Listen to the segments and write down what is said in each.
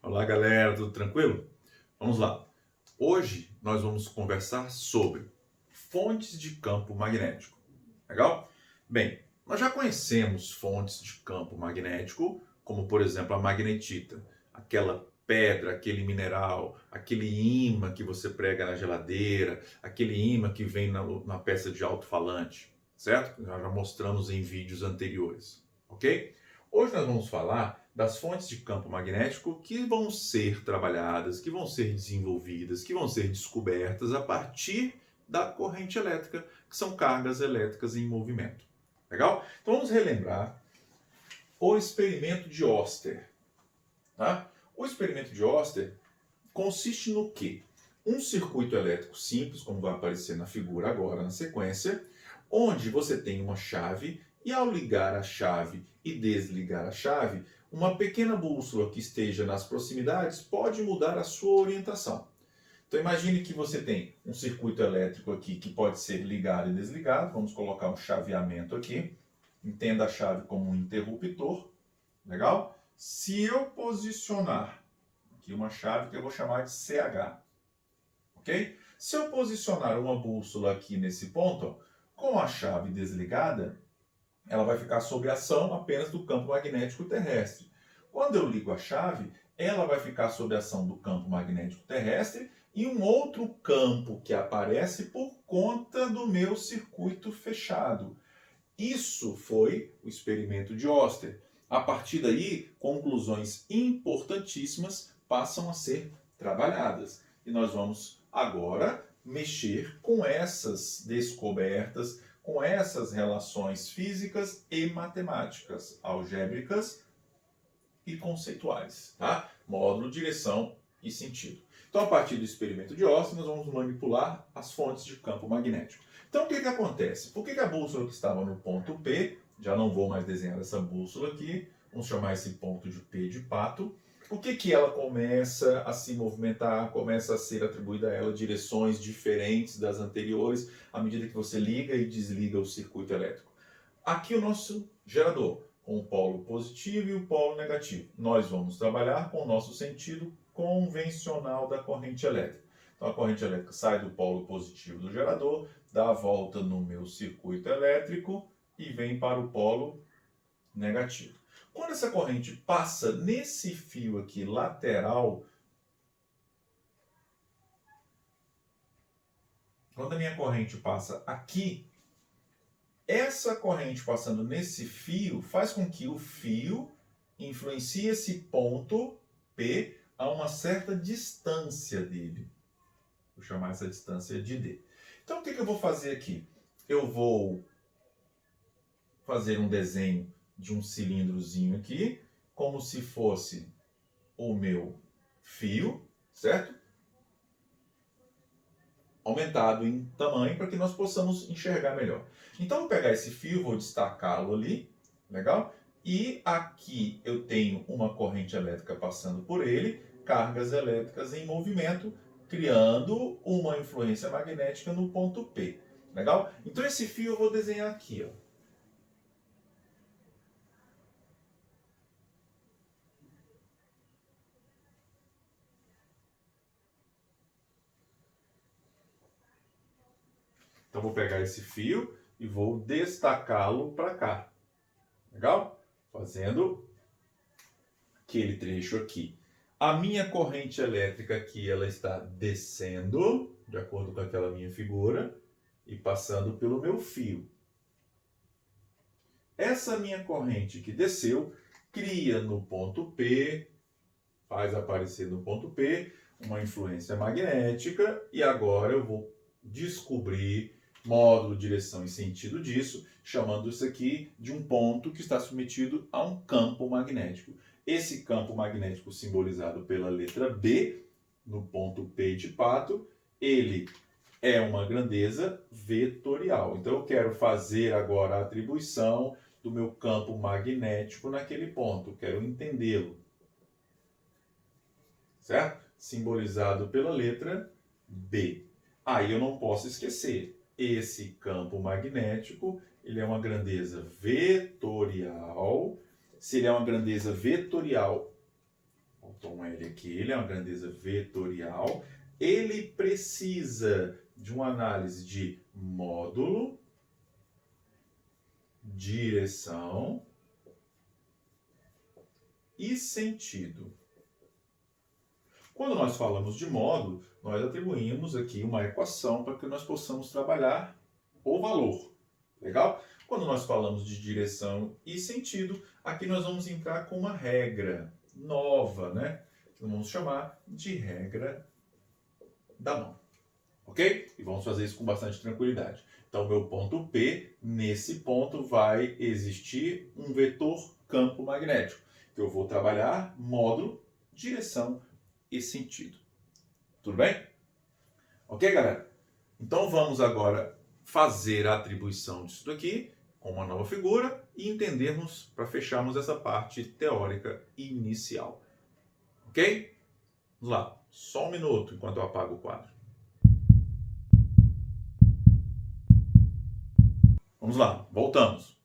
Olá, galera, tudo tranquilo? Vamos lá. Hoje nós vamos conversar sobre fontes de campo magnético. Legal? Bem, nós já conhecemos fontes de campo magnético, como por exemplo a magnetita, aquela pedra, aquele mineral, aquele ímã que você prega na geladeira, aquele ímã que vem na peça de alto-falante, certo? Nós já mostramos em vídeos anteriores, ok? Hoje nós vamos falar das fontes de campo magnético que vão ser trabalhadas, que vão ser desenvolvidas, que vão ser descobertas a partir da corrente elétrica, que são cargas elétricas em movimento. Legal? Então vamos relembrar o experimento de Oster. Tá? O experimento de Oster consiste no quê? Um circuito elétrico simples, como vai aparecer na figura agora na sequência, onde você tem uma chave e ao ligar a chave e desligar a chave, uma pequena bússola que esteja nas proximidades pode mudar a sua orientação. Então imagine que você tem um circuito elétrico aqui que pode ser ligado e desligado. Vamos colocar um chaveamento aqui. Entenda a chave como um interruptor. Legal? Se eu posicionar aqui uma chave que eu vou chamar de CH. Ok? Se eu posicionar uma bússola aqui nesse ponto, com a chave desligada, ela vai ficar sob ação apenas do campo magnético terrestre. Quando eu ligo a chave, ela vai ficar sob ação do campo magnético terrestre e um outro campo que aparece por conta do meu circuito fechado. Isso foi o experimento de Oster. A partir daí, conclusões importantíssimas passam a ser trabalhadas. E nós vamos agora mexer com essas descobertas, com essas relações físicas e matemáticas, algébricas e conceituais, tá? Módulo, direção e sentido. Então, a partir do experimento de Oster, nós vamos manipular as fontes de campo magnético. Então, o que acontece? Por que a bússola que estava no ponto P, já não vou mais desenhar essa bússola aqui, vamos chamar esse ponto de P de pato, por que ela começa a se movimentar, começa a ser atribuída a ela direções diferentes das anteriores, à medida que você liga e desliga o circuito elétrico? Aqui o nosso gerador, com o polo positivo e o polo negativo. Nós vamos trabalhar com o nosso sentido convencional da corrente elétrica. Então a corrente elétrica sai do polo positivo do gerador, dá a volta no meu circuito elétrico e vem para o polo negativo. Quando essa corrente passa nesse fio aqui lateral, quando a minha corrente passa aqui, essa corrente passando nesse fio faz com que o fio influencie esse ponto P a uma certa distância dele. Vou chamar essa distância de D. Então o que eu vou fazer aqui? Eu vou fazer um desenho de um cilindrozinho aqui, como se fosse o meu fio, certo? Aumentado em tamanho para que nós possamos enxergar melhor. Então, eu vou pegar esse fio, vou destacá-lo ali, legal? E aqui eu tenho uma corrente elétrica passando por ele, cargas elétricas em movimento, criando uma influência magnética no ponto P, legal? Então, esse fio eu vou desenhar aqui, ó. Então, vou pegar esse fio e vou destacá-lo para cá. Legal? Fazendo aquele trecho aqui. A minha corrente elétrica aqui, ela está descendo, de acordo com aquela minha figura, e passando pelo meu fio. Essa minha corrente que desceu, cria no ponto P, faz aparecer no ponto P, uma influência magnética, e agora eu vou descobrir módulo, direção e sentido disso, chamando isso aqui de um ponto que está submetido a um campo magnético. Esse campo magnético simbolizado pela letra B, no ponto P de pato, ele é uma grandeza vetorial. Então eu quero fazer agora a atribuição do meu campo magnético naquele ponto, quero entendê-lo. Certo? Simbolizado pela letra B. Aí eu não posso esquecer, esse campo magnético, ele é uma grandeza vetorial. Se ele é uma grandeza vetorial, Faltou um L aqui. Ele é uma grandeza vetorial. Ele precisa de uma análise de módulo, direção e sentido. Quando nós falamos de módulo, nós atribuímos aqui uma equação para que nós possamos trabalhar o valor. Legal? Quando nós falamos de direção e sentido, aqui nós vamos entrar com uma regra nova, né? Vamos chamar de regra da mão. Ok? E vamos fazer isso com bastante tranquilidade. Então, meu ponto P, nesse ponto vai existir um vetor campo magnético, que eu vou trabalhar módulo, direção e sentido. Tudo bem? Ok, galera? Então, vamos agora fazer a atribuição disso daqui com uma nova figura e entendermos, para fecharmos essa parte teórica inicial. Ok? Vamos lá. Só um minuto enquanto eu apago o quadro. Vamos lá, voltamos. O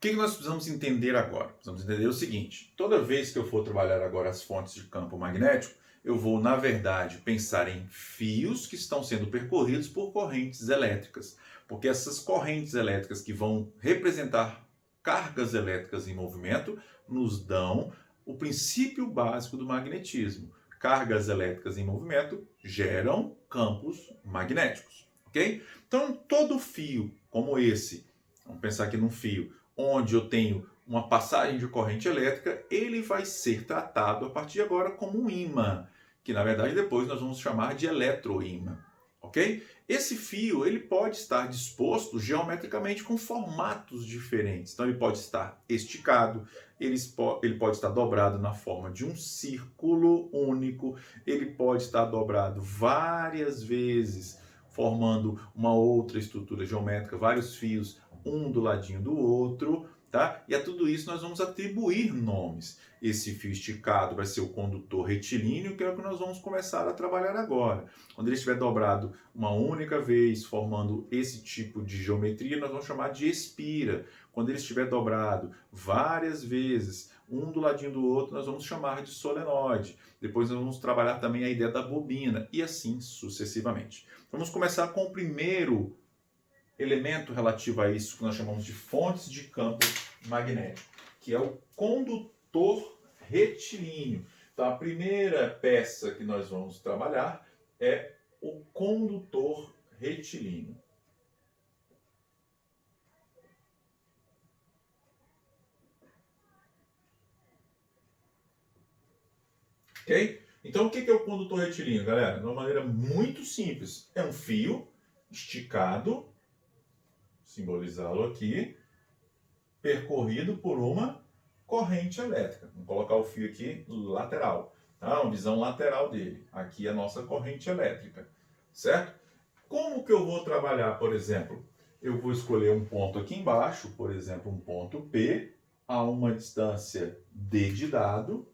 que nós precisamos entender agora? Precisamos entender o seguinte: toda vez que eu for trabalhar agora as fontes de campo magnético, eu vou, na verdade, pensar em fios que estão sendo percorridos por correntes elétricas. Porque essas correntes elétricas que vão representar cargas elétricas em movimento nos dão o princípio básico do magnetismo. Cargas elétricas em movimento geram campos magnéticos. Ok? Então, todo fio como esse, vamos pensar aqui num fio, onde eu tenho uma passagem de corrente elétrica, ele vai ser tratado a partir de agora como um ímã, que na verdade depois nós vamos chamar de eletroímã. Ok? Esse fio ele pode estar disposto geometricamente com formatos diferentes. Então ele pode estar esticado, ele pode estar dobrado na forma de um círculo único, ele pode estar dobrado várias vezes, formando uma outra estrutura geométrica, vários fios, um do ladinho do outro, tá? E a tudo isso nós vamos atribuir nomes. Esse fio esticado vai ser o condutor retilíneo, que é o que nós vamos começar a trabalhar agora. Quando ele estiver dobrado uma única vez, formando esse tipo de geometria, nós vamos chamar de espira. Quando ele estiver dobrado várias vezes, um do ladinho do outro, nós vamos chamar de solenoide. Depois nós vamos trabalhar também a ideia da bobina, e assim sucessivamente. Vamos começar com o primeiro elemento relativo a isso que nós chamamos de fontes de campo magnético, que é o condutor retilíneo. Então, a primeira peça que nós vamos trabalhar é o condutor retilíneo. Ok? Então, o que é o condutor retilíneo, galera? De uma maneira muito simples. É um fio esticado, simbolizá-lo aqui, percorrido por uma corrente elétrica. Vamos colocar o fio aqui lateral, tá? Uma visão lateral dele. Aqui é a nossa corrente elétrica, certo? Como que eu vou trabalhar, por exemplo? Eu vou escolher um ponto aqui embaixo, por exemplo, um ponto P, a uma distância D de dado,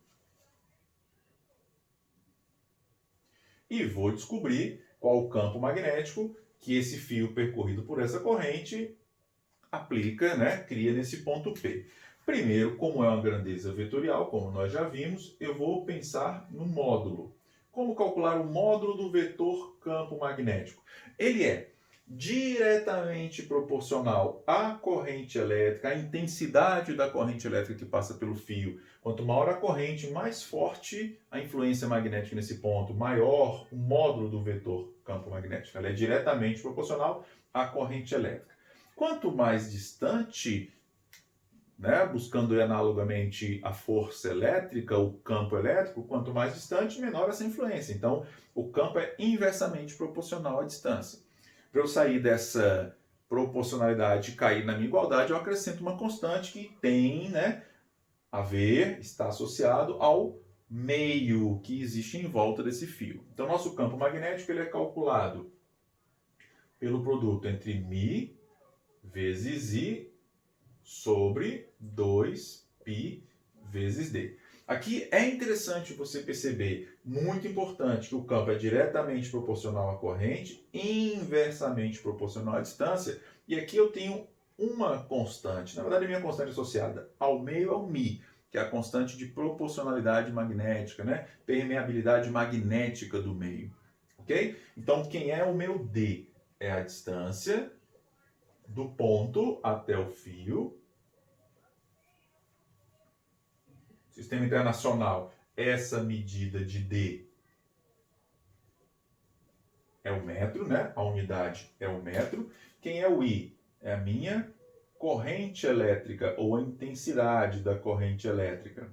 e vou descobrir qual o campo magnético que esse fio percorrido por essa corrente aplica, né, cria nesse ponto P. Primeiro, como é uma grandeza vetorial, como nós já vimos, eu vou pensar no módulo. Como calcular o módulo do vetor campo magnético? Ele é diretamente proporcional à corrente elétrica, à intensidade da corrente elétrica que passa pelo fio. Quanto maior a corrente, mais forte a influência magnética nesse ponto, maior o módulo do vetor campo magnético. Ela é diretamente proporcional à corrente elétrica. Quanto mais distante, né, buscando analogamente a força elétrica, o campo elétrico, quanto mais distante, menor essa influência. Então, o campo é inversamente proporcional à distância. Para eu sair dessa proporcionalidade e cair na minha igualdade, eu acrescento uma constante que tem, né, a ver, está associado ao meio que existe em volta desse fio. Então, nosso campo magnético ele é calculado pelo produto entre μ vezes I sobre 2π vezes D. Aqui é interessante você perceber, muito importante, que o campo é diretamente proporcional à corrente, inversamente proporcional à distância, e aqui eu tenho uma constante. Na verdade, a minha constante associada ao meio é o μ, que é a constante de proporcionalidade magnética, né? Permeabilidade magnética do meio, ok? Então, quem é o meu D? É a distância do ponto até o fio. Sistema internacional, essa medida de D é o metro, né? A unidade é o metro. Quem é o I? É a minha corrente elétrica ou a intensidade da corrente elétrica.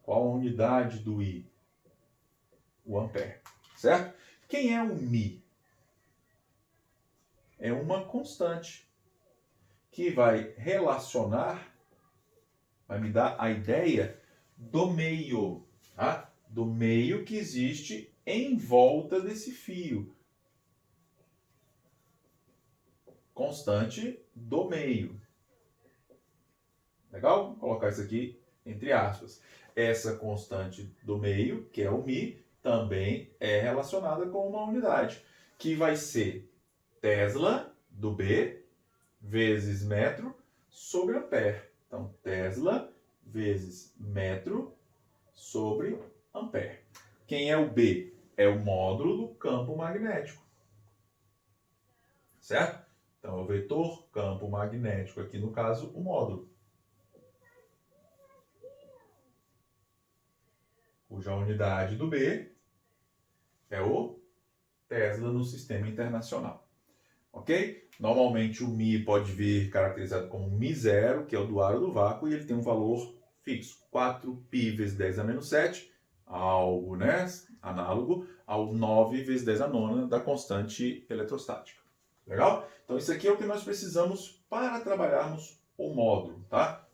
Qual a unidade do I? O ampere, certo? Quem é o Mi? É uma constante que vai relacionar, vai me dar a ideia do meio, tá? Do meio que existe em volta desse fio. Constante do meio. Legal? Vou colocar isso aqui entre aspas. Essa constante do meio, que é o Mi, também é relacionada com uma unidade, que vai ser Tesla do B vezes metro sobre ampere. Então, Tesla vezes metro sobre ampere. Quem é o B? É o módulo do campo magnético. Certo? Então, é o vetor campo magnético, aqui no caso, o módulo. Cuja unidade do B é o Tesla no sistema internacional. Ok? Normalmente o Mi pode vir caracterizado como Mi0, que é o do aro do vácuo, e ele tem um valor fixo, 4π vezes 10 a menos 7, algo, né, análogo ao 9 vezes 10 a nona da constante eletrostática. Legal? Então isso aqui é o que nós precisamos para trabalharmos o módulo, tá?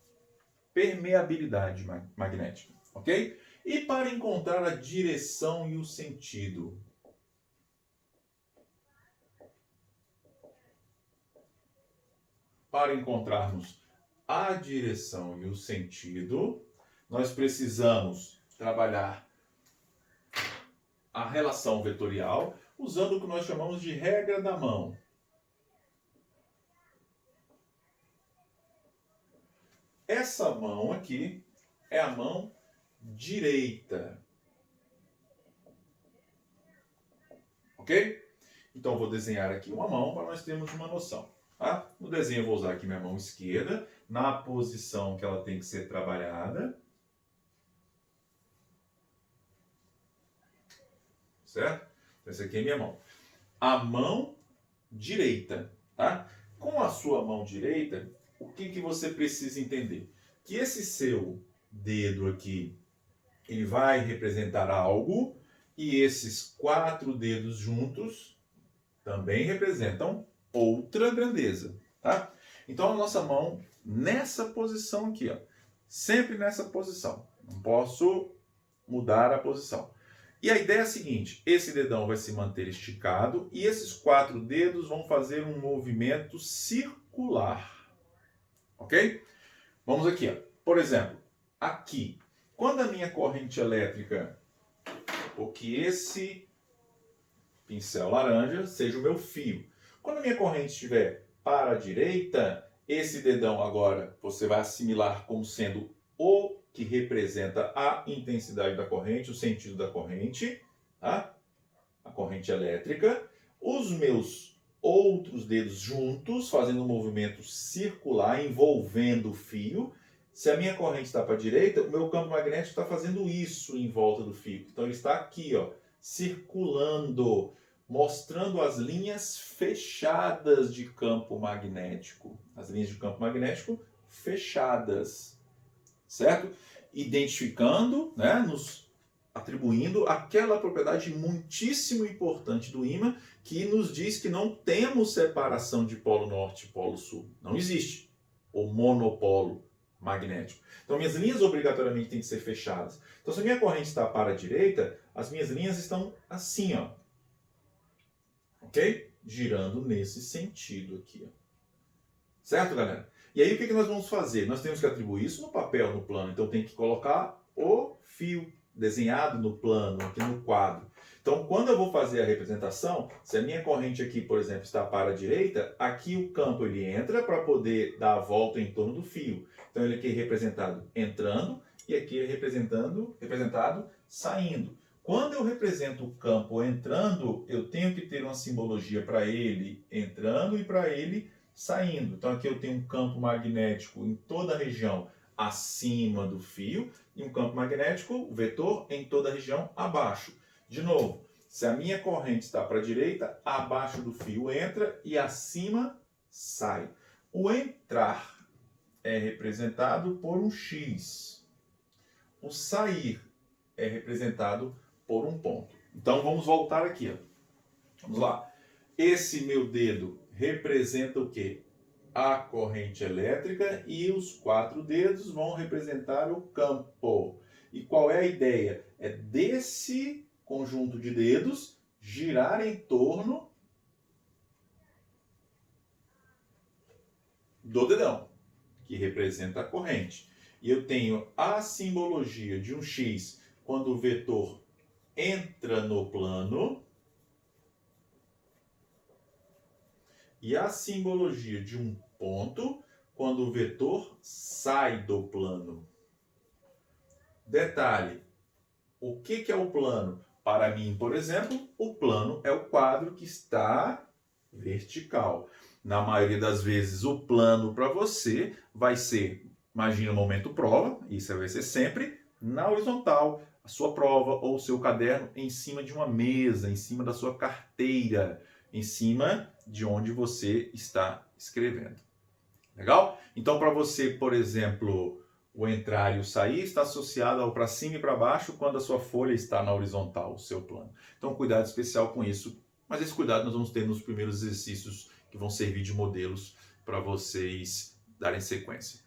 Permeabilidade magnética, ok? E para encontrar a direção e o sentido? Para encontrarmos a direção e o sentido, nós precisamos trabalhar a relação vetorial usando o que nós chamamos de regra da mão. Essa mão aqui é a mão direita. Ok? Então eu vou desenhar aqui uma mão para nós termos uma noção. Tá? No desenho eu vou usar aqui minha mão esquerda, na posição que ela tem que ser trabalhada. Certo? Então essa aqui é minha mão. A mão direita. Tá? Com a sua mão direita, o que você precisa entender? Que esse seu dedo aqui, ele vai representar algo, e esses 4 dedos juntos também representam outra grandeza, tá? Então a nossa mão nessa posição aqui, ó, sempre nessa posição. Não posso mudar a posição. E a ideia é a seguinte: esse dedão vai se manter esticado e esses 4 dedos vão fazer um movimento circular, ok? Vamos aqui, ó. Por exemplo, aqui, quando a minha corrente elétrica, ou que esse pincel laranja seja o meu fio. Quando a minha corrente estiver para a direita, esse dedão agora você vai assimilar como sendo o que representa a intensidade da corrente, o sentido da corrente, tá? A corrente elétrica. Os meus outros dedos juntos, fazendo um movimento circular, envolvendo o fio. Se a minha corrente está para a direita, o meu campo magnético está fazendo isso em volta do fio. Então ele está aqui, ó, circulando, mostrando as linhas fechadas de campo magnético. As linhas de campo magnético fechadas, certo? Identificando, né, nos atribuindo aquela propriedade muitíssimo importante do ímã que nos diz que não temos separação de polo norte e polo sul. Não existe o monopolo magnético. Então, minhas linhas obrigatoriamente têm que ser fechadas. Então, se a minha corrente está para a direita, as minhas linhas estão assim, ó. Ok? Girando nesse sentido aqui, ó. Certo, galera? E aí, o que nós vamos fazer? Nós temos que atribuir isso no papel, no plano. Então, tem que colocar o fio desenhado no plano, aqui no quadro. Então, quando eu vou fazer a representação, se a minha corrente aqui, por exemplo, está para a direita, aqui o campo ele entra para poder dar a volta em torno do fio. Então, ele aqui é representado entrando e aqui é representado saindo. Quando eu represento o campo entrando, eu tenho que ter uma simbologia para ele entrando e para ele saindo. Então, aqui eu tenho um campo magnético em toda a região acima do fio e um campo magnético, o vetor, em toda a região abaixo. De novo, se a minha corrente está para a direita, abaixo do fio entra e acima sai. O entrar é representado por um X. O sair é representado por um ponto. Então vamos voltar aqui. Ó. Vamos lá. Esse meu dedo representa o quê? A corrente elétrica e os 4 dedos vão representar o campo. E qual é a ideia? É desse conjunto de dedos girar em torno do dedão, que representa a corrente. E eu tenho a simbologia de um X quando o vetor entra no plano e a simbologia de um ponto quando o vetor sai do plano. Detalhe, o que é o plano? Para mim, por exemplo, o plano é o quadro que está vertical. Na maioria das vezes, o plano para você vai ser, imagina o momento prova, isso vai ser sempre na horizontal, a sua prova ou o seu caderno em cima de uma mesa, em cima da sua carteira, em cima de onde você está escrevendo. Legal? Então, para você, por exemplo, o entrar e o sair está associado ao para cima e para baixo quando a sua folha está na horizontal, o seu plano. Então, cuidado especial com isso. Mas esse cuidado nós vamos ter nos primeiros exercícios que vão servir de modelos para vocês darem sequência.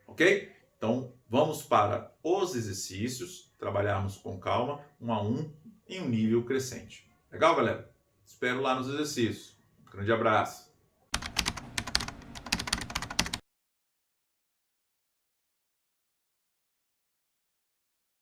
Ok? Então, vamos para os exercícios, trabalharmos com calma, um a um, em um nível crescente. Legal, galera? Espero lá nos exercícios. Um grande abraço.